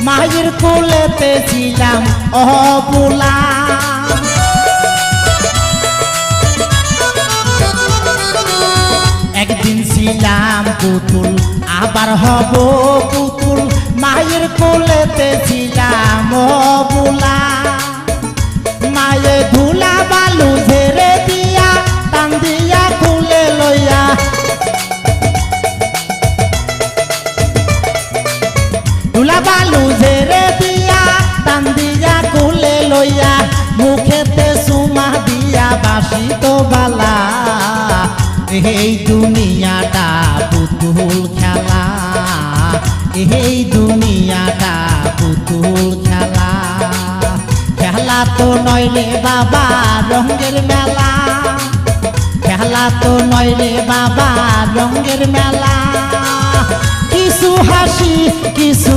মায়ের কোলেতে ছিলাম অবলা। একদিন ছিলাম পুতুল আবার হব পুতুল, মায়ের কোলেতে ছিলাম অবলা। মায়ে ধুলা বালু ঝেড়ে দিয়া টান দিয়া খুলে লইয়া, ধুলা বালু ঝেড়ে দিয়া টান দিয়া খুলে লইয়া, মুখেতে সুমা দিয়া বাসিত বালা। এই দুনিয়াটা পুতুল খেলা, এই দুনিয়াটা পুতুল খেলা। খেলা তো নয় রে বাবা রঙের মেলা, খেলা তো নয় রে বাবা রঙের মেলা। কিছু হাসি কিছু